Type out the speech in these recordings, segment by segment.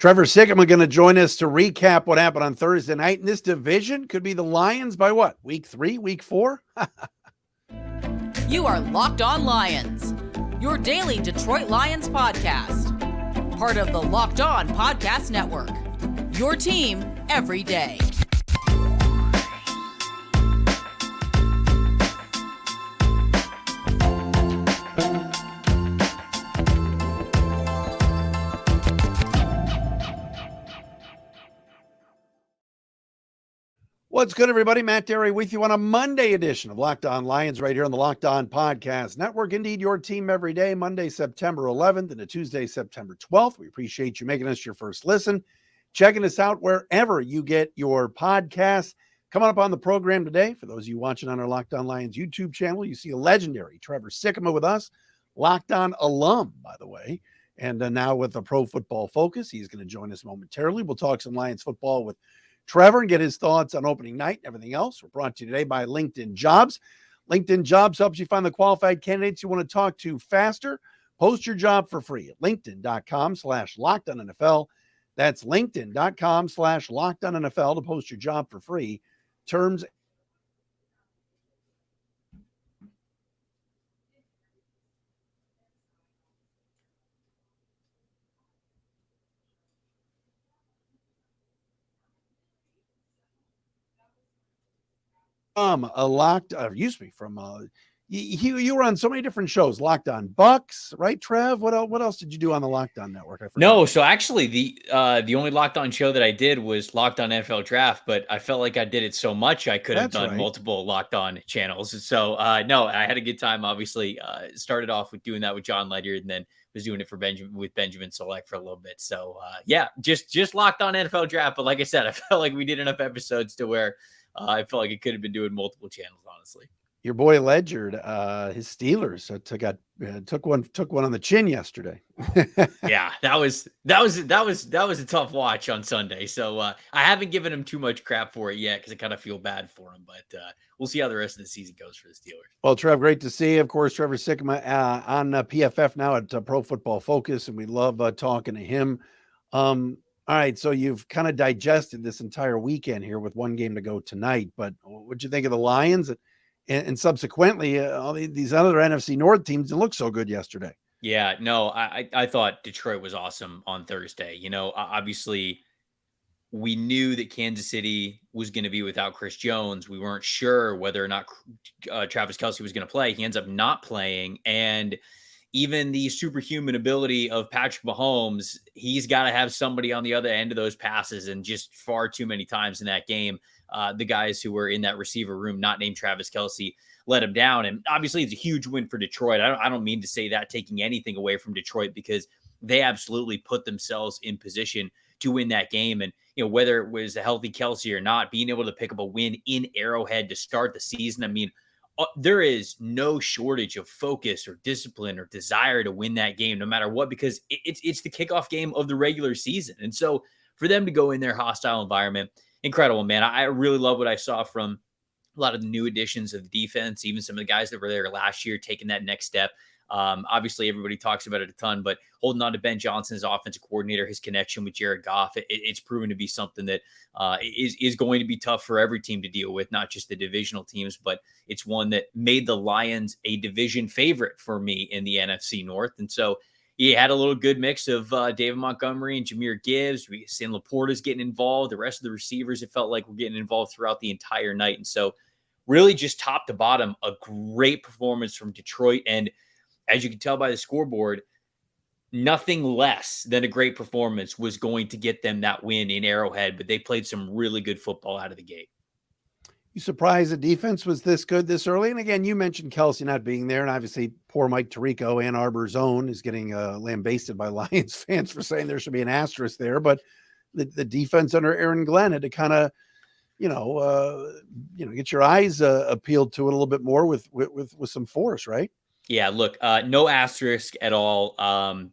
Trevor Sikkema going to join us to recap what happened on Thursday night in this division. Could be the Lions by what? Week 3, week 4? You are Locked On Lions, your daily Detroit Lions podcast. Part of the Locked On Podcast Network, your team every day. What's good, everybody? Matt Dery with you on a Monday edition of Locked On Lions right here on the Locked On Podcast Network. Indeed, your team every day, Monday, September 11th and a Tuesday, September 12th. We appreciate you making us your first listen, checking us out wherever you get your podcasts. Coming up on the program today, for those of you watching on our Locked On Lions YouTube channel, you see a legendary Trevor Sikkema with us, Locked On alum, by the way, and now with a pro football focus. He's going to join us momentarily. We'll talk some Lions football with Trevor and get his thoughts on opening night and everything else. We're brought to you today by LinkedIn Jobs. LinkedIn Jobs helps you find the qualified candidates you want to talk to faster. Post your job for free at linkedin.com/LockedOnNFL. That's linkedin.com/LockedOnNFL to post your job for free. Terms you were on so many different shows. Locked On Bucks, right, Trev? What else did you do on the Locked On Network? No, so actually the only Locked On show that I did was Locked On NFL Draft, but I felt like I did it so much I could have done multiple Locked On channels. So no, I had a good time. Obviously, started off with doing that with John Ledyard, and then was doing it for Benjamin Select for a little bit. So yeah, just Locked On NFL Draft. But like I said, I felt like we did enough episodes to where I felt like it could have been doing multiple channels, honestly. Your boy Ledyard, his Steelers took one on the chin yesterday. Yeah, that was a tough watch on Sunday. So I haven't given him too much crap for it yet because I kind of feel bad for him. But we'll see how the rest of the season goes for the Steelers. Well, Trev, great to see you. Of course, Trevor Sikkema on PFF now at Pro Football Focus, and we love talking to him. All right, so you've kind of digested this entire weekend here with one game to go tonight. But what'd you think of the Lions? And subsequently, all these other NFC North teams didn't look so good yesterday. Yeah, no, I thought Detroit was awesome on Thursday. You know, obviously, we knew that Kansas City was going to be without Chris Jones. We weren't sure whether or not Travis Kelce was going to play. He ends up not playing. And even the superhuman ability of Patrick Mahomes, he's got to have somebody on the other end of those passes. And just far too many times in that game, the guys who were in that receiver room, not named Travis Kelce, let him down. And obviously it's a huge win for Detroit. I don't mean to say that taking anything away from Detroit, because they absolutely put themselves in position to win that game. And, you know, whether it was a healthy Kelce or not, being able to pick up a win in Arrowhead to start the season. I mean, there is no shortage of focus or discipline or desire to win that game, no matter what, because it's the kickoff game of the regular season. And so for them to go in their hostile environment, incredible, man. I really love what I saw from a lot of the new additions of the defense, even some of the guys that were there last year, taking that next step. Obviously, everybody talks about it a ton, but holding on to Ben Johnson as offensive coordinator, his connection with Jared Goff, it's proven to be something that is going to be tough for every team to deal with, not just the divisional teams, but it's one that made the Lions a division favorite for me in the NFC North. And so he had a little good mix of David Montgomery and Jahmyr Gibbs. Sam Laporta's getting involved. The rest of the receivers, it felt like, were getting involved throughout the entire night. And so really just top to bottom, a great performance from Detroit. And as you can tell by the scoreboard, nothing less than a great performance was going to get them that win in Arrowhead, but they played some really good football out of the gate. You surprised the defense was this good this early? And again, you mentioned Kelce not being there, and obviously poor Mike Tirico, Ann Arbor's own, is getting lambasted by Lions fans for saying there should be an asterisk there. But the defense under Aaron Glenn had to kind of, get your eyes appealed to it a little bit more with some force, right? Yeah, look, no asterisk at all.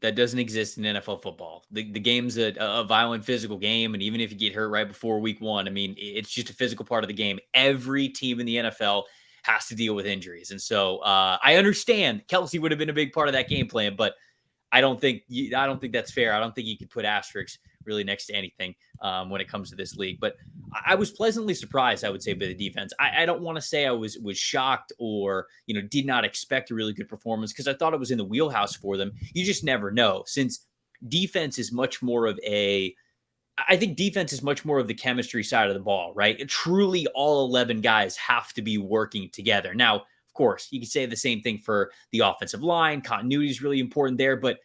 That doesn't exist in NFL football. The game's a violent, physical game, and even if you get hurt right before week one, I mean, it's just a physical part of the game. Every team in the NFL has to deal with injuries, and so I understand Kelce would have been a big part of that game plan, but I don't think that's fair. I don't think you could put asterisks really next to anything when it comes to this league. But I was pleasantly surprised, I would say, by the defense. I don't want to say I was shocked or, did not expect a really good performance because I thought it was in the wheelhouse for them. You just never know, since defense is much more of the chemistry side of the ball, right? Truly all 11 guys have to be working together. Now, of course, you can say the same thing for the offensive line. Continuity is really important there, but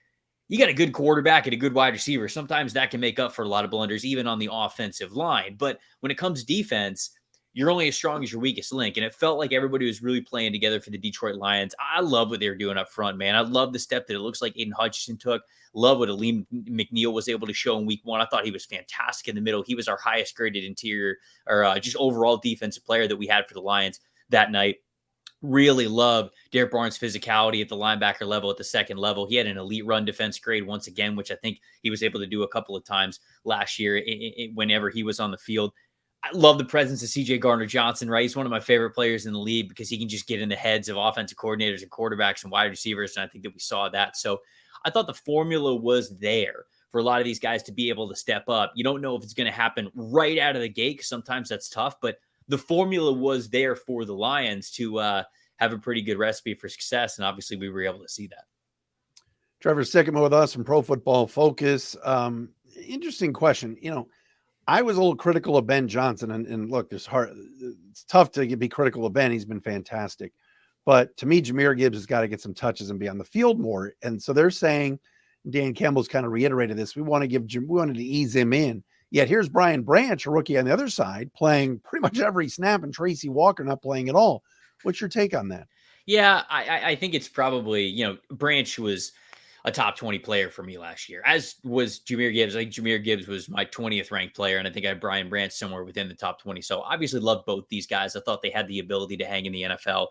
you got a good quarterback and a good wide receiver. Sometimes that can make up for a lot of blunders, even on the offensive line. But when it comes to defense, you're only as strong as your weakest link. And it felt like everybody was really playing together for the Detroit Lions. I love what they were doing up front, man. I love the step that it looks like Aiden Hutchinson took. Love what Aleem McNeil was able to show in week one. I thought he was fantastic in the middle. He was our highest graded interior or just overall defensive player that we had for the Lions that night. Really love Derek Barnes' physicality at the linebacker level, at the second level. He had an elite run defense grade once again, which I think he was able to do a couple of times last year whenever he was on the field. I love the presence of CJ Gardner-Johnson, right? He's one of my favorite players in the league because he can just get in the heads of offensive coordinators and quarterbacks and wide receivers, and I think that we saw that. So I thought the formula was there for a lot of these guys to be able to step up. You don't know if it's going to happen right out of the gate because sometimes that's tough, but the formula was there for the Lions to have a pretty good recipe for success, and obviously we were able to see that. Trevor Sikkema with us from Pro Football Focus. Interesting question. I was a little critical of Ben Johnson, and look, it's tough to be critical of Ben. He's been fantastic. But to me, Jahmyr Gibbs has got to get some touches and be on the field more. And so they're saying, Dan Campbell's kind of reiterated this, we wanted to ease him in. Yet here's Brian Branch, a rookie on the other side, playing pretty much every snap, and Tracy Walker not playing at all. What's your take on that? Yeah, I think it's probably, Branch was a top 20 player for me last year, as was Jahmyr Gibbs. I think Jahmyr Gibbs was my 20th ranked player, and I think I had Brian Branch somewhere within the top 20. So obviously love both these guys. I thought they had the ability to hang in the NFL.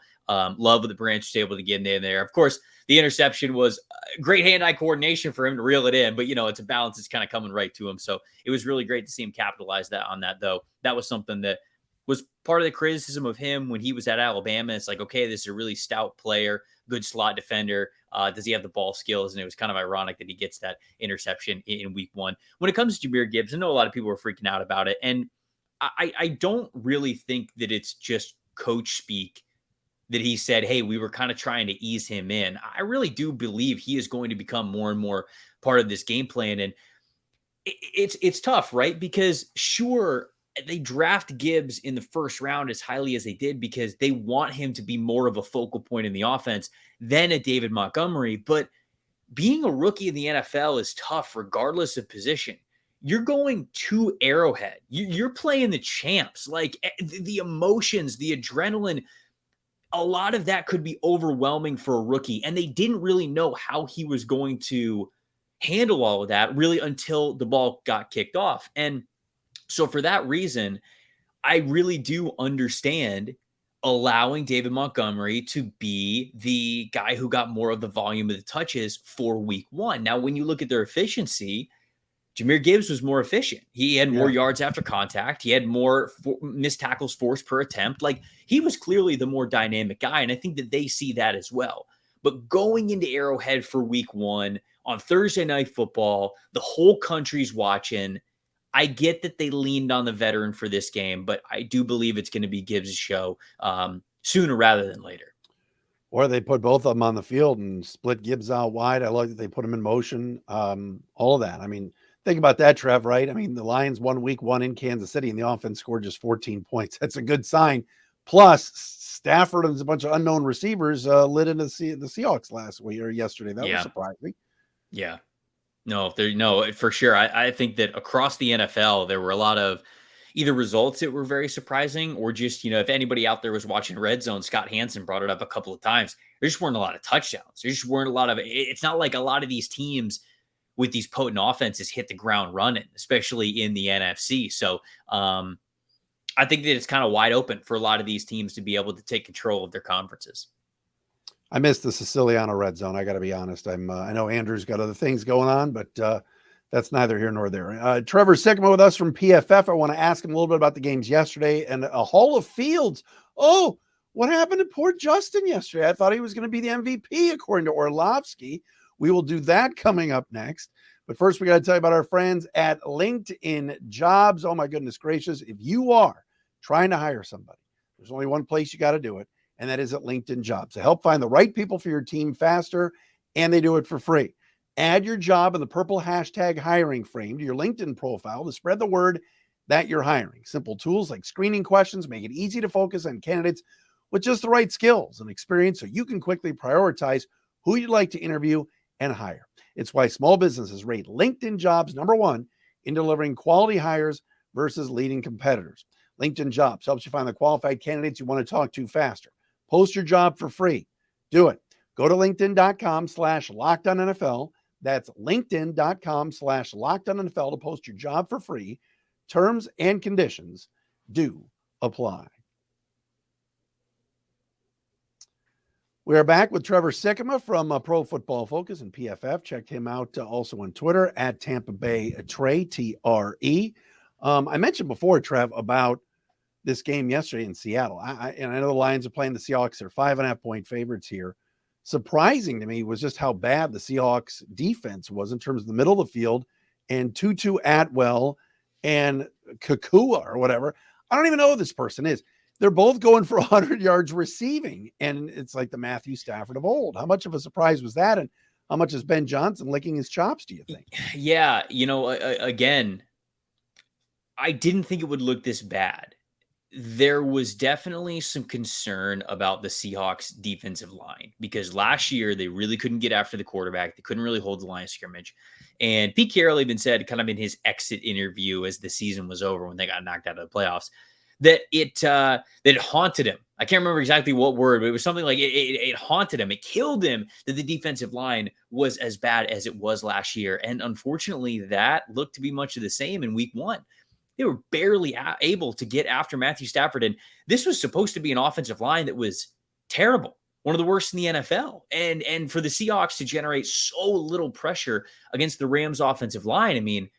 Love the Branch was able to get in there. Of course, the interception was great hand-eye coordination for him to reel it in, but it's a balance that's kind of coming right to him. So it was really great to see him capitalize on that, though. That was something that was part of the criticism of him when he was at Alabama. It's like, okay, this is a really stout player, good slot defender. Does he have the ball skills? And it was kind of ironic that he gets that interception in week one. When it comes to Jahmyr Gibbs, I know a lot of people were freaking out about it. And I don't really think that it's just coach speak that he said, hey, we were kind of trying to ease him in. I really do believe he is going to become more and more part of this game plan. And it's tough, right? Because sure, they draft Gibbs in the first round as highly as they did because they want him to be more of a focal point in the offense than a David Montgomery. But being a rookie in the NFL is tough regardless of position. You're going to Arrowhead. You're playing the champs. Like the emotions, the adrenaline, a lot of that could be overwhelming for a rookie. And they didn't really know how he was going to handle all of that really until the ball got kicked off. And so for that reason, I really do understand allowing David Montgomery to be the guy who got more of the volume of the touches for week one. Now, when you look at their efficiency, Jahmyr Gibbs was more efficient. He had more yards after contact. He had more missed tackles forced per attempt. Like he was clearly the more dynamic guy. And I think that they see that as well. But going into Arrowhead for week one on Thursday Night Football, the whole country's watching. I get that they leaned on the veteran for this game, but I do believe it's going to be Gibbs' show sooner rather than later. Or they put both of them on the field and split Gibbs out wide. I like that they put him in motion. All of that. I mean, think about that, Trev, right? I mean, the Lions won week one in Kansas City and the offense scored just 14 points. That's a good sign. Plus, Stafford and a bunch of unknown receivers lit into the Seahawks last week or yesterday. That was surprising. Yeah. No, for sure. I think that across the NFL, there were a lot of either results that were very surprising or just, if anybody out there was watching Red Zone, Scott Hansen brought it up a couple of times. There just weren't a lot of touchdowns. There just weren't a lot of, it's not like a lot of these teams with these potent offenses hit the ground running, especially in the NFC. So I think that it's kind of wide open for a lot of these teams to be able to take control of their conferences. I missed the Siciliano Red Zone. I got to be honest. I know Andrew's got other things going on, but that's neither here nor there. Trevor Sikkema with us from PFF. I want to ask him a little bit about the games yesterday and a Hall of Fields. Oh, what happened to poor Justin yesterday? I thought he was going to be the MVP according to Orlovsky. We will do that coming up next. But first, we got to tell you about our friends at LinkedIn Jobs. Oh, my goodness gracious. If you are trying to hire somebody, there's only one place you got to do it, and that is at LinkedIn Jobs. They help find the right people for your team faster, and they do it for free. Add your job in the purple hashtag hiring frame to your LinkedIn profile to spread the word that you're hiring. Simple tools like screening questions make it easy to focus on candidates with just the right skills and experience so you can quickly prioritize who you'd like to interview and hire. It's why small businesses rate LinkedIn Jobs #1 in delivering quality hires versus leading competitors. LinkedIn Jobs helps you find the qualified candidates you want to talk to faster. Post your job for free. Do it. Go to linkedin.com/LockedOnNFL. That's linkedin.com/LockedOnNFL to post your job for free. Terms and conditions do apply. We are back with Trevor Sikkema from Pro Football Focus and PFF. Checked him out also on Twitter at Tampa Bay Trey, TRE. I mentioned before, Trev, about this game yesterday in Seattle. I know the Lions are playing the Seahawks. They're 5.5-point favorites here. Surprising to me was just how bad the Seahawks defense was in terms of the middle of the field, and Tutu Atwell and Kakua or whatever. I don't even know who this person is. They're both going for 100 yards receiving, and it's like the Matthew Stafford of old. How much of a surprise was that, and how much is Ben Johnson licking his chops, do you think? Yeah, again, I didn't think it would look this bad. There was definitely some concern about the Seahawks defensive line because last year they really couldn't get after the quarterback. They couldn't really hold the line of scrimmage. And Pete Carroll even said kind of in his exit interview as the season was over when they got knocked out of the playoffs that it haunted him. I can't remember exactly what word, but it was something like it haunted him. It killed him that the defensive line was as bad as it was last year. And unfortunately, that looked to be much of the same in week one. They were barely able to get after Matthew Stafford. And this was supposed to be an offensive line that was terrible, one of the worst in the NFL. And for the Seahawks to generate so little pressure against the Rams offensive line, I mean,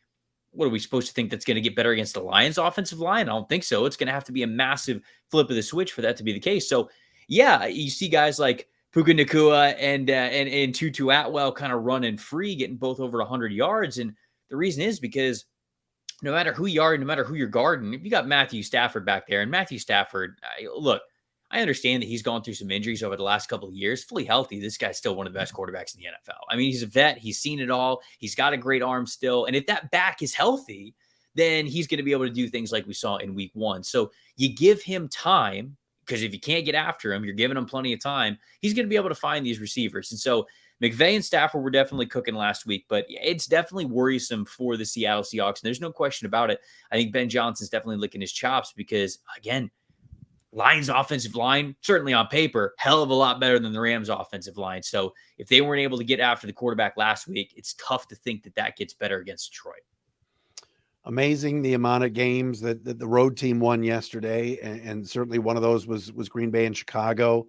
what are we supposed to think that's going to get better against the Lions offensive line? I don't think so. It's going to have to be a massive flip of the switch for that to be the case. So yeah, you see guys like Puka Nacua and Tutu Atwell kind of running free, getting both over 100 yards. And the reason is because no matter who you are, no matter who you're guarding, if you got Matthew Stafford back there, and Matthew Stafford, look, I understand that he's gone through some injuries over the last couple of years. Fully healthy, this guy's still one of the best quarterbacks in the NFL. I mean, he's a vet. He's seen it all. He's got a great arm still. And if that back is healthy, then he's going to be able to do things like we saw in week one. So you give him time, because if you can't get after him, you're giving him plenty of time. He's going to be able to find these receivers. And so McVay and Stafford were definitely cooking last week, but it's definitely worrisome for the Seattle Seahawks. And there's no question about it. I think Ben Johnson's definitely licking his chops because, again, Lions offensive line, certainly on paper, hell of a lot better than the Rams offensive line. So if they weren't able to get after the quarterback last week, it's tough to think that that gets better against Detroit. Amazing the amount of games that the road team won yesterday. And certainly one of those was Green Bay and Chicago.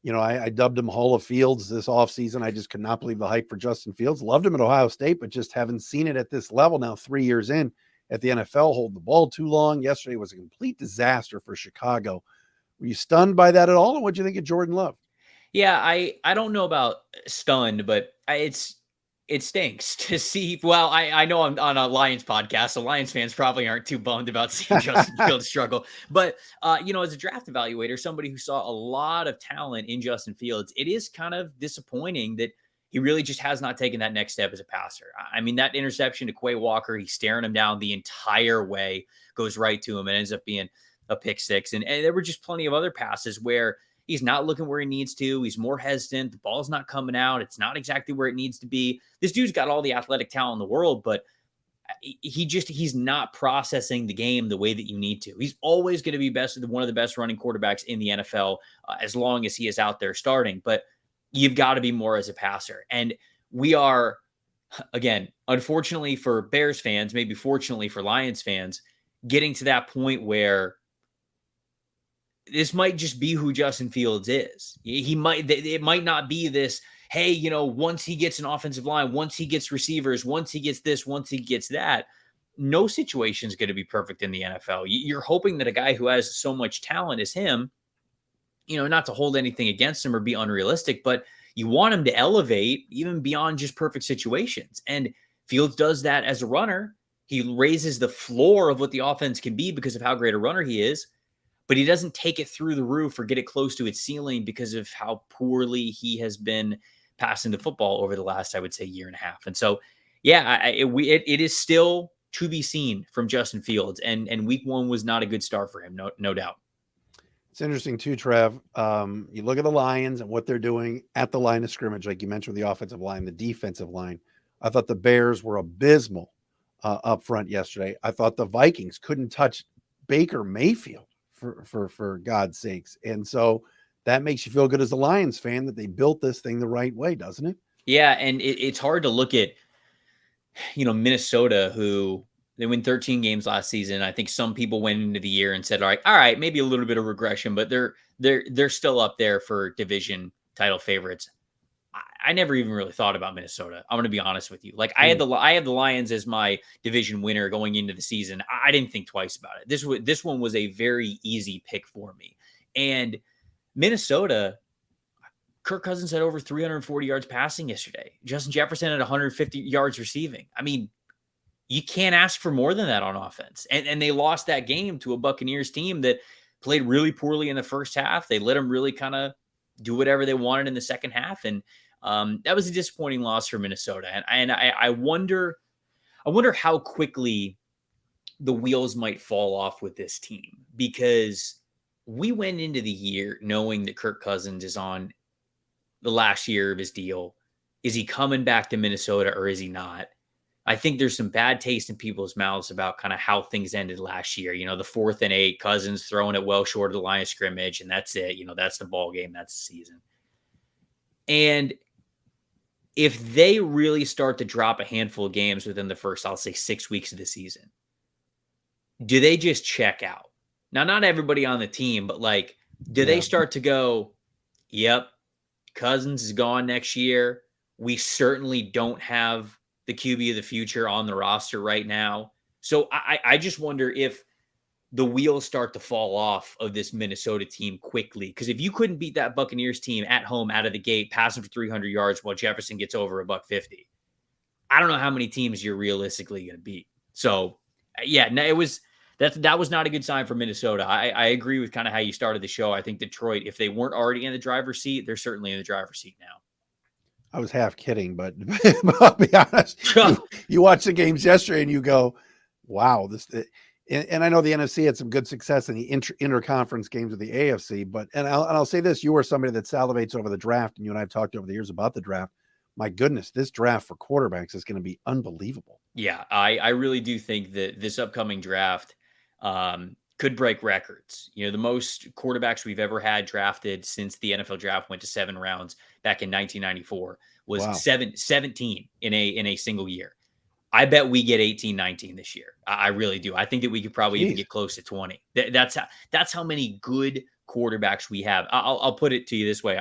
You know, I dubbed him Hall of Fields this offseason. I just could not believe the hype for Justin Fields. Loved him at Ohio State, but just haven't seen it at this level now 3 years in at the NFL, holding the ball too long. Yesterday was a complete disaster for Chicago. Were you stunned by that at all? And what do you think of Jordan Love? Yeah, I don't know about stunned, but it stinks to see. Well, I know I'm on a Lions podcast, so Lions fans probably aren't too bummed about seeing Justin Fields struggle. But, as a draft evaluator, somebody who saw a lot of talent in Justin Fields, it is kind of disappointing that he really just has not taken that next step as a passer. I mean, that interception to Quay Walker, he's staring him down the entire way, goes right to him, and ends up being a pick six. And there were just plenty of other passes where he's not looking where he needs to. He's more hesitant. The ball's not coming out. It's not exactly where it needs to be. This dude's got all the athletic talent in the world, but he's not processing the game the way that you need to. He's always going to be one of the best running quarterbacks in the NFL as long as he is out there starting. But you've got to be more as a passer. And we are, again, unfortunately for Bears fans, maybe fortunately for Lions fans, getting to that point where this might just be who Justin Fields is. It might not be this, hey, once he gets an offensive line, once he gets receivers, once he gets this, once he gets that, no situation is going to be perfect in the NFL. You're hoping that a guy who has so much talent as him, not to hold anything against him or be unrealistic, but you want him to elevate even beyond just perfect situations. And Fields does that as a runner. He raises the floor of what the offense can be because of how great a runner he is, but he doesn't take it through the roof or get it close to its ceiling because of how poorly he has been passing the football over the last, I would say, year and a half. And so, yeah, it is still to be seen from Justin Fields, and week one was not a good start for him, no doubt. It's interesting too, Trev. You look at the Lions and what they're doing at the line of scrimmage, like you mentioned, with the offensive line, the defensive line. I thought the Bears were abysmal up front yesterday. I thought the Vikings couldn't touch Baker Mayfield for God's sakes. And so that makes you feel good as a Lions fan that they built this thing the right way, doesn't it? Yeah, and it's hard to look at, Minnesota, who they win 13 games last season. I think some people went into the year and said, all right, maybe a little bit of regression, but they're still up there for division title favorites. I never even really thought about Minnesota. I'm going to be honest with you. Like I had the Lions as my division winner going into the season. I didn't think twice about it. This one was a very easy pick for me. And Minnesota, Kirk Cousins had over 340 yards passing yesterday. Justin Jefferson had 150 yards receiving. I mean, you can't ask for more than that on offense. And they lost that game to a Buccaneers team that played really poorly in the first half. They let them really kind of do whatever they wanted in the second half. And that was a disappointing loss for Minnesota. And I wonder how quickly the wheels might fall off with this team, because we went into the year knowing that Kirk Cousins is on the last year of his deal. Is he coming back to Minnesota or is he not? I think there's some bad taste in people's mouths about kind of how things ended last year. The 4th and 8, Cousins throwing it well short of the line of scrimmage, and that's it. That's the ball game. That's the season. And if they really start to drop a handful of games within the first, I'll say 6 weeks of the season, do they just check out? Now, not everybody on the team, but do they start to go, yep, Cousins is gone next year. We certainly don't have the QB of the future on the roster right now. So I just wonder if the wheels start to fall off of this Minnesota team quickly. Because if you couldn't beat that Buccaneers team at home out of the gate, passing for 300 yards while Jefferson gets over $150, I don't know how many teams you're realistically going to beat. So yeah, that was not a good sign for Minnesota. I agree with kind of how you started the show. I think Detroit, if they weren't already in the driver's seat, they're certainly in the driver's seat now. I was half kidding, but I'll be honest. You watch the games yesterday and you go, wow, and I know the NFC had some good success in the interconference games of the AFC, but I'll say this, you are somebody that salivates over the draft, and you and I have talked over the years about the draft. My goodness, this draft for quarterbacks is going to be unbelievable. Yeah, I really do think that this upcoming draft could break records. The most quarterbacks we've ever had drafted since the NFL draft went to 7 rounds back in 1994 was 17 in a single year. I bet we get 18, 19 this year. I really do. I think that we could probably even get close to 20. That's how many good quarterbacks we have. I'll put it to you this way.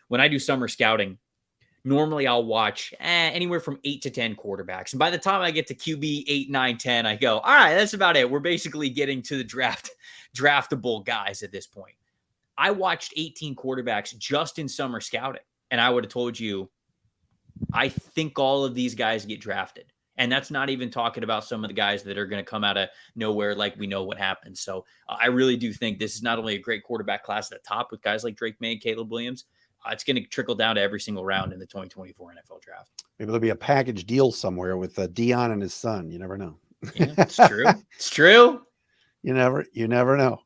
When I do summer scouting, normally I'll watch anywhere from 8 to 10 quarterbacks. And by the time I get to QB 8, 9, 10, I go, all right, that's about it. We're basically getting to the draftable guys at this point. I watched 18 quarterbacks just in summer scouting, and I would have told you, I think all of these guys get drafted. And that's not even talking about some of the guys that are going to come out of nowhere like we know what happens. So I really do think this is not only a great quarterback class at the top with guys like Drake May and Caleb Williams, it's going to trickle down to every single round in the 2024 NFL draft. Maybe there'll be a package deal somewhere with Dion and his son. You never know. Yeah, it's true. It's true. You never know.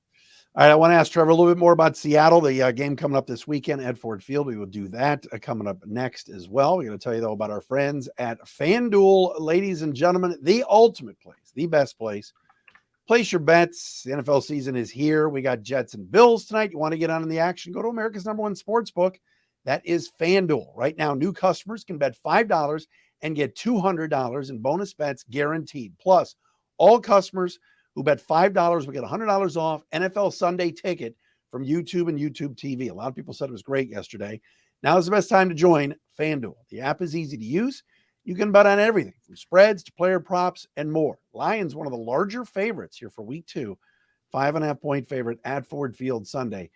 All right, I want to ask Trevor a little bit more about Seattle, the game coming up this weekend at Ford Field. We will do that coming up next as well. We're going to tell you, though, about our friends at FanDuel. Ladies and gentlemen, the ultimate place, the best place. Place your bets. The NFL season is here. We got Jets and Bills tonight. You want to get on in the action? Go to America's #1 sports book. That is FanDuel. Right now, new customers can bet $5 and get $200 in bonus bets guaranteed. Plus, all customers who bet $5 will get $100 off NFL Sunday ticket from YouTube and YouTube TV. A lot of people said it was great yesterday. Now is the best time to join FanDuel. The app is easy to use. You can bet on everything from spreads to player props and more. Lions, one of the larger favorites here for week 2, 5.5-point favorite at Ford Field Sunday.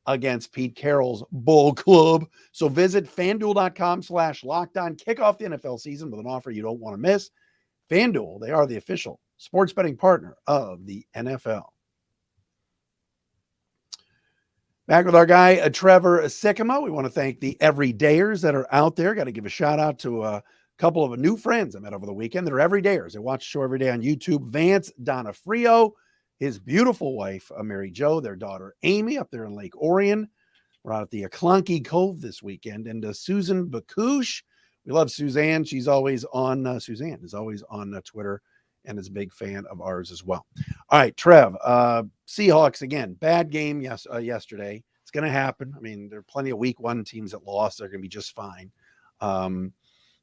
against Pete Carroll's Bull Club. So visit FanDuel.com/LockedOn. Kick off the NFL season with an offer you don't want to miss. FanDuel, they are the official sports betting partner of the NFL. Back with our guy, Trevor Sikkema. We want to thank the everydayers that are out there. Got to give a shout out to a couple of new friends I met over the weekend that are everydayers. They watch the show every day on YouTube. Vance Donofrio, his beautiful wife, Mary Jo, their daughter, Amy, up there in Lake Orion. We're out at the Clunky Cove this weekend. And Susan Bakush. We love Suzanne. She's always on, Suzanne is always on Twitter and is a big fan of ours as well. All right, Trev, Seahawks again, bad game yesterday. It's going to happen. I mean, there are plenty of week one teams that lost. They're going to be just fine.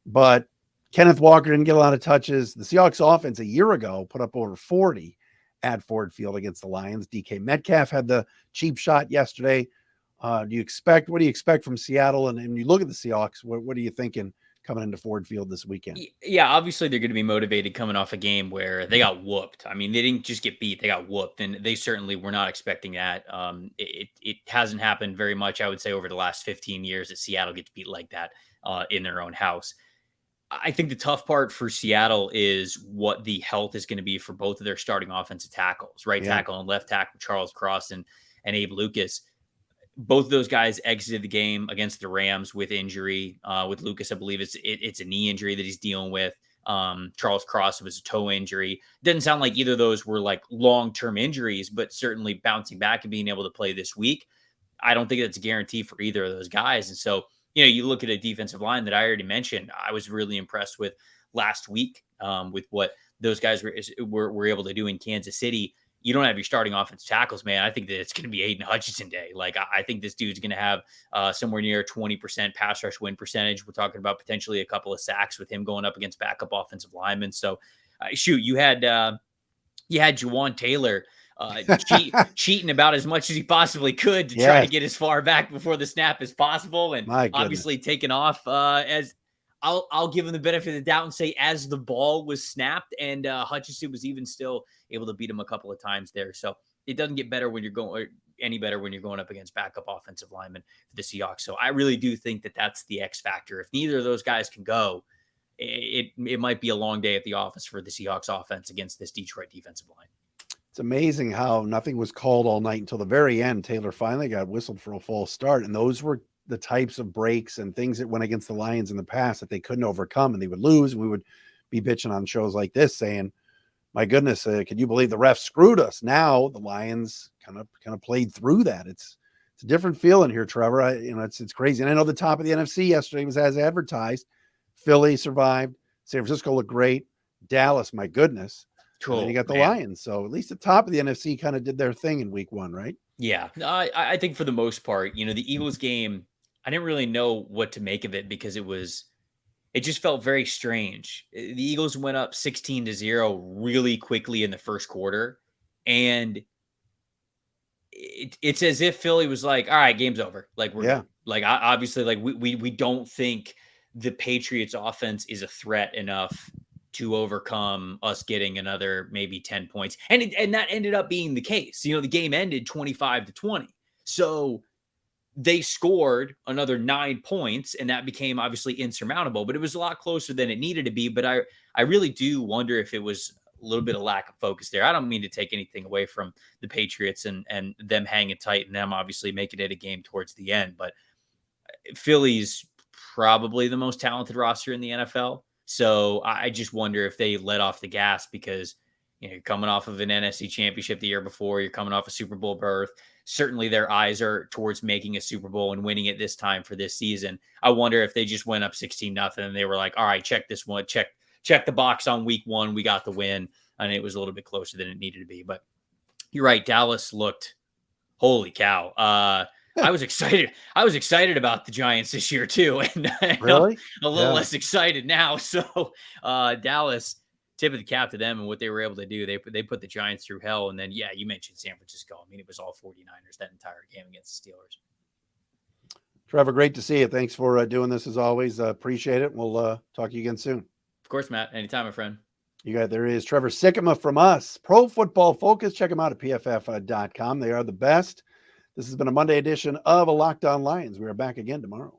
But Kenneth Walker didn't get a lot of touches. The Seahawks offense a year ago put up over 40 at Ford Field against the Lions. DK Metcalf had the cheap shot yesterday. What do you expect from Seattle? And you look at the Seahawks, what are you thinking coming into Ford Field this weekend? Yeah, obviously they're going to be motivated coming off a game where they got whooped. I mean, they didn't just get beat, they got whooped, and they certainly were not expecting that. It hasn't happened very much, I would say, over the last 15 years that Seattle gets beat like that in their own house. I think the tough part for Seattle is what the health is going to be for both of their starting offensive tackles, right tackle and left tackle, Charles Cross and Abe Lucas. Both of those guys exited the game against the Rams with injury. With Lucas, I believe it's a knee injury that he's dealing with. Charles Cross, it was a toe injury. Didn't sound like either of those were like long-term injuries, but certainly bouncing back and being able to play this week. I don't think that's a guarantee for either of those guys. And so, you look at a defensive line that I already mentioned. I was really impressed with last week with what those guys were able to do in Kansas City. You don't have your starting offensive tackles, man. I think that it's going to be Aiden Hutchinson day. Like, I think this dude's going to have somewhere near 20% pass rush win percentage. We're talking about potentially a couple of sacks with him going up against backup offensive linemen. So, you had Juwan Taylor cheating about as much as he possibly could to try to get as far back before the snap as possible, and obviously taking off as I'll give him the benefit of the doubt and say as the ball was snapped, and Hutchinson was even still able to beat him a couple of times there. So it doesn't get better when you're going any better when you're going up against backup offensive linemen for the Seahawks. So I really do think that that's the X factor. If neither of those guys can go, it might be a long day at the office for the Seahawks offense against this Detroit defensive line. It's amazing how nothing was called all night until the very end. Taylor finally got whistled for a false start, and those were the types of breaks and things that went against the Lions in the past that they couldn't overcome, and they would lose. And we would be bitching on shows like this saying, my goodness, can you believe the refs screwed us? Now the Lions kind of played through that. It's a different feeling here, Trevor. It's crazy. And I know the top of the NFC yesterday was as advertised. Philly survived. San Francisco looked great. Dallas, my goodness. And then you got the Lions. So at least the top of the NFC kind of did their thing in week one, right? Yeah. I think for the most part, the Eagles game, I didn't really know what to make of it because it just felt very strange. The Eagles went up 16-0 really quickly in the first quarter. And it's as if Philly was like, all right, game's over. Like, obviously, like we don't think the Patriots offense is a threat enough to overcome us getting another maybe 10 points. And that ended up being the case. The game ended 25-20. So they scored another 9 points, and that became obviously insurmountable, but it was a lot closer than it needed to be. But I really do wonder if it was a little bit of lack of focus there. I don't mean to take anything away from the Patriots and them hanging tight and them obviously making it a game towards the end, but Philly's probably the most talented roster in the NFL. So I just wonder if they let off the gas because you're coming off of an NFC championship the year before, you're coming off a Super Bowl berth. Certainly their eyes are towards making a Super Bowl and winning it this time for this season. I wonder if they just went up 16-0 and they were like, all right, check this one, check the box on week one. We got the win. And it was a little bit closer than it needed to be, but you're right. Dallas looked, holy cow. I was excited. I was excited about the Giants this year too. And really? I'm a little less excited now. So Dallas, tip of the cap to them and what they were able to do. They put the Giants through hell. And then, you mentioned San Francisco. I mean, it was all 49ers that entire game against the Steelers. Trevor, great to see you. Thanks for doing this as always. Appreciate it. We'll talk to you again soon. Of course, Matt. Anytime, my friend. There is Trevor Sikkema from us. Pro Football Focus. Check them out at pff.com. They are the best. This has been a Monday edition of a Locked On Lions. We are back again tomorrow.